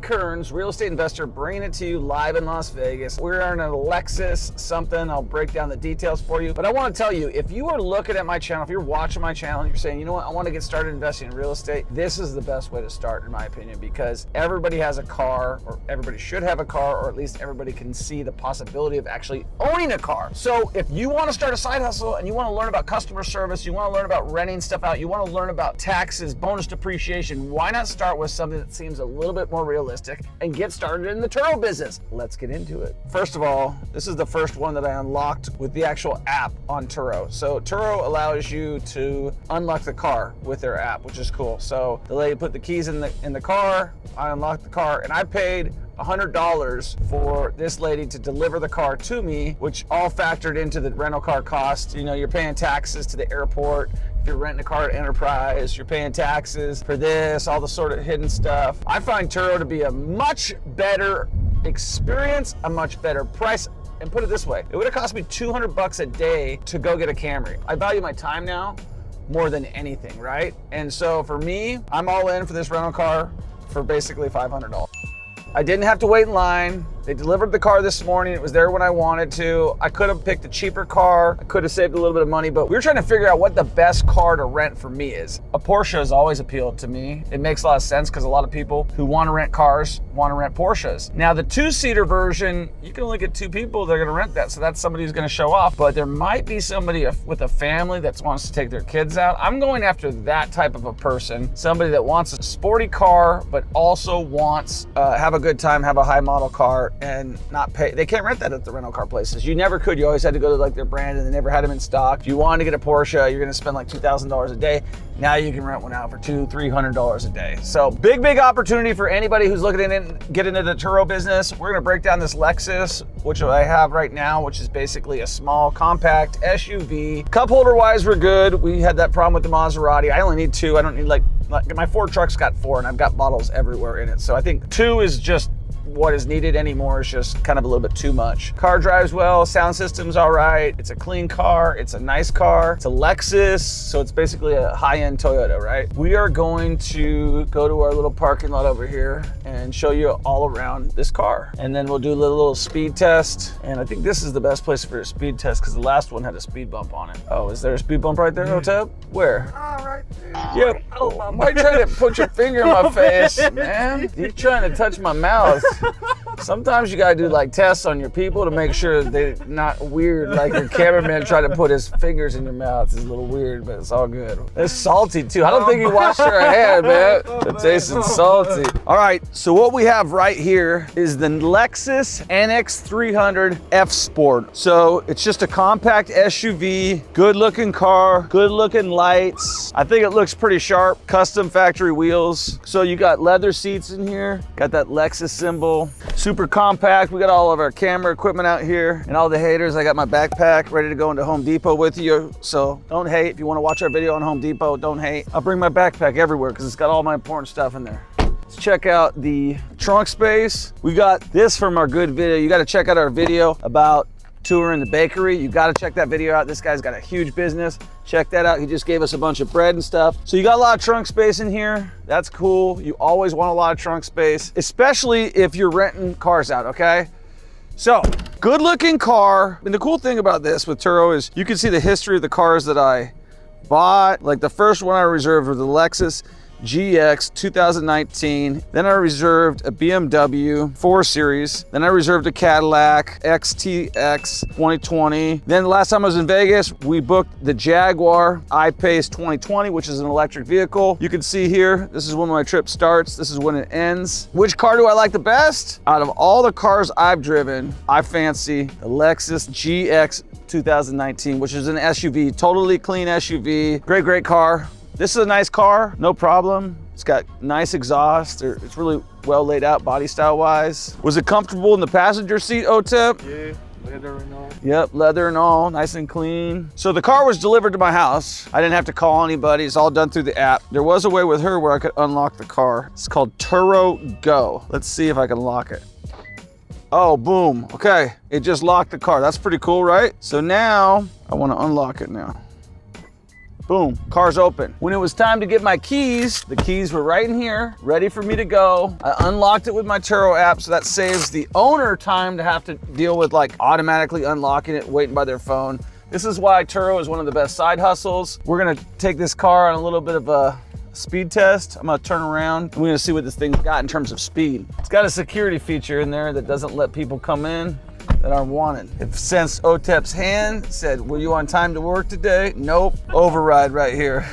Kearns, real estate investor, bringing it to you live in Las Vegas. We're in a Lexus something. I'll break down the details for you. But I want to tell you, if you are looking at my channel, if you're watching my channel and you're saying, you know what, I want to get started investing in real estate, this is the best way to start, in my opinion, because everybody has a car, or everybody should have a car, or at least everybody can see the possibility of actually owning a car. So if you want to start a side hustle and you want to learn about customer service, you want to learn about renting stuff out, you want to learn about taxes, bonus depreciation, why not start with something that seems a little bit more realistic and get started in the Turo business? Let's get into it. First of all, this is the first one that I unlocked with the actual app on Turo. So Turo allows you to unlock the car with their app, which is cool. So the lady put the keys in the car, I unlocked the car, and I paid $100 for this lady to deliver the car to me, which all factored into the rental car cost. You know, you're paying taxes to the airport. If you're renting a car at Enterprise, you're paying taxes for this, all the sort of hidden stuff. I find Turo to be a much better experience, a much better price. And put it this way, it would have cost me $200 a day to go get a Camry. I value my time now more than anything, right? And so for me, I'm all in for this rental car for basically $500. I didn't have to wait in line. They delivered the car this morning. It was there when I wanted to. I could have picked a cheaper car. I could have saved a little bit of money, but we were trying to figure out what the best car to rent for me is. A Porsche has always appealed to me. It makes a lot of sense because a lot of people who want to rent cars want to rent Porsches. Now the two-seater version, you can only get two people that are gonna rent that, so that's somebody who's gonna show off, but there might be somebody with a family that wants to take their kids out. I'm going after that type of a person, somebody that wants a sporty car, but also wants have a good time, have a high model car, and not pay. They can't rent that at the rental car places. You never could. You always had to go to like their brand, and they never had them in stock. If you wanted to get a Porsche, you're gonna spend like $2,000 a day. Now you can rent one out for $200-300 a day. So big opportunity for anybody who's looking to get into the Turo business. We're gonna break down this Lexus, which I have right now, which is basically a small compact SUV. Cup holder wise, we're good. We had that problem with the Maserati. I only need two. I don't need like my Ford truck's got four, and I've got bottles everywhere in it. So I think two is just what is needed. Anymore is just kind of a little bit too much. Car drives well, sound system's all right. It's a clean car, it's a nice car. It's a Lexus, so it's basically a high-end Toyota, right? We are going to go to our little parking lot over here and show you all around this car. And then we'll do a little speed test. And I think this is the best place for a speed test because the last one had a speed bump on it. Oh, is there a speed bump right there, Otep? Where? Oh, right there. Yep. Oh, why you trying to put your finger in my face, man? You're trying to touch my mouth. Sometimes you gotta do like tests on your people to make sure they're not weird. Like your cameraman tried to put his fingers in your mouth. It's a little weird, but it's all good. It's salty too. I don't think you washed your hand, man. It tasted salty. All right, so what we have right here is the Lexus NX300 F Sport. So it's just a compact SUV, good looking car, good looking lights. I think it looks pretty sharp, custom factory wheels. So you got leather seats in here, got that Lexus symbol. Super compact. We got all of our camera equipment out here, and all the haters, I got my backpack ready to go into Home Depot with you. So don't hate. If you want to watch our video on Home Depot, don't hate. I'll bring my backpack everywhere because it's got all my important stuff in there. Let's check out the trunk space. We got this from our good video. You got to check out our video about touring the bakery. You got to check that video out. This guy's got a huge business. Check that out. He just gave us a bunch of bread and stuff. So you got a lot of trunk space in here. That's cool. You always want a lot of trunk space, especially if you're renting cars out, okay? So, good looking car. And the cool thing about this with Turo is you can see the history of the cars that I bought. Like the first one I reserved was the Lexus GX 2019. Then I reserved a BMW 4 Series. Then I reserved a Cadillac XTX 2020. Then the last time I was in Vegas, we booked the Jaguar I-Pace 2020, which is an electric vehicle. You can see here, this is when my trip starts. This is when it ends. Which car do I like the best? Out of all the cars I've driven, I fancy the Lexus GX 2019, which is an SUV, totally clean SUV. Great car. This is a nice car, no problem. It's got nice exhaust. It's really well laid out body style wise. Was it comfortable in the passenger seat, Otep? Yeah, leather and all. Yep, leather and all, nice and clean. So the car was delivered to my house. I didn't have to call anybody. It's all done through the app. There was a way with her where I could unlock the car. It's called Turo Go. Let's see if I can lock it. Oh, boom. Okay, it just locked the car. That's pretty cool, right? So now I want to unlock it now. Boom, car's open. When it was time to get my keys, the keys were right in here, ready for me to go. I unlocked it with my TURO app, so that saves the owner time to have to deal with like automatically unlocking it, waiting by their phone. This is why TURO is one of the best side hustles. We're gonna take this car on a little bit of a speed test. I'm gonna turn around. We're gonna see what this thing's got in terms of speed. It's got a security feature in there that doesn't let people come in that aren't wanted. It sensed OTEP's hand, said, were you on time to work today? Nope, override right here.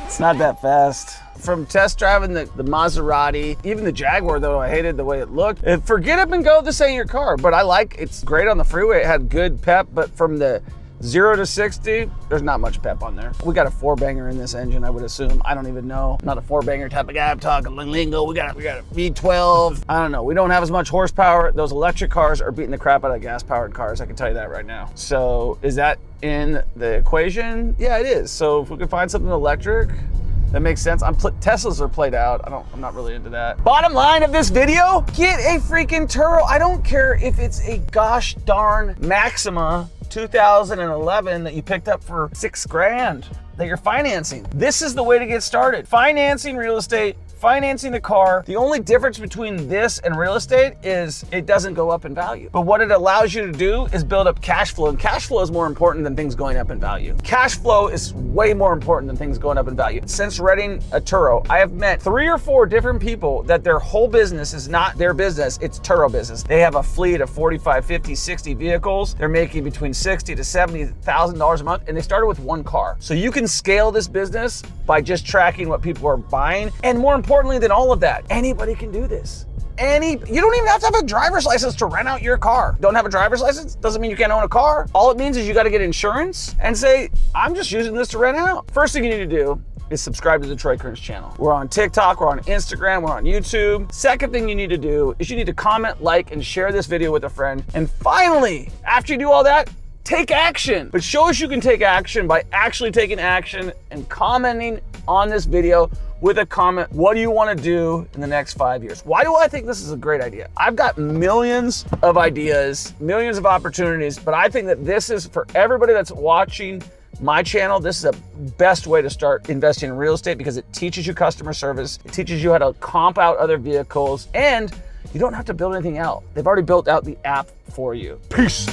It's not that fast. From test driving the Maserati, even the Jaguar though, I hated the way it looked. And forget up and go, this ain't your car, but I like, it's great on the freeway. It had good pep, but from the 0 to 60, there's not much pep on there. We got a 4-banger in this engine, I would assume. I don't even know. I'm not a 4-banger type of guy. I'm talking lingo. We got a V12. I don't know. We don't have as much horsepower. Those electric cars are beating the crap out of gas-powered cars. I can tell you that right now. So is that in the equation? Yeah, it is. So if we can find something electric, that makes sense. Teslas are played out. I'm not really into that. Bottom line of this video, get a freaking TURO. I don't care if it's a gosh darn Maxima 2011 that you picked up for $6 grand that you're financing. This is the way to get started. Financing real estate, financing a car. The only difference between this and real estate is it doesn't go up in value. But what it allows you to do is build up cash flow, and cash flow is more important than things going up in value. Cash flow is way more important than things going up in value. Since renting a TURO, I have met 3 or 4 different people that their whole business is not their business, it's TURO business. They have a fleet of 45, 50, 60 vehicles. They're making between $60,000 to $70,000 a month, and they started with 1 car. So you can scale this business by just tracking what people are buying, and more importantly than all of that, anybody can do this. You don't even have to have a driver's license to rent out your car. Don't have a driver's license? Doesn't mean you can't own a car. All it means is you got to get insurance and say, I'm just using this to rent out. First thing you need to do is subscribe to the Troy Kearns channel. We're on TikTok, we're on Instagram, we're on YouTube. Second thing you need to do is you need to comment, like, and share this video with a friend. And finally, after you do all that, take action. But show us you can take action by actually taking action and commenting on this video with a comment. What do you want to do in the next 5 years? Why do I think this is a great idea? I've got millions of ideas, millions of opportunities, but I think that this is for everybody that's watching my channel. This is the best way to start investing in real estate because it teaches you customer service. It teaches you how to comp out other vehicles, and you don't have to build anything out. They've already built out the app for you. Peace.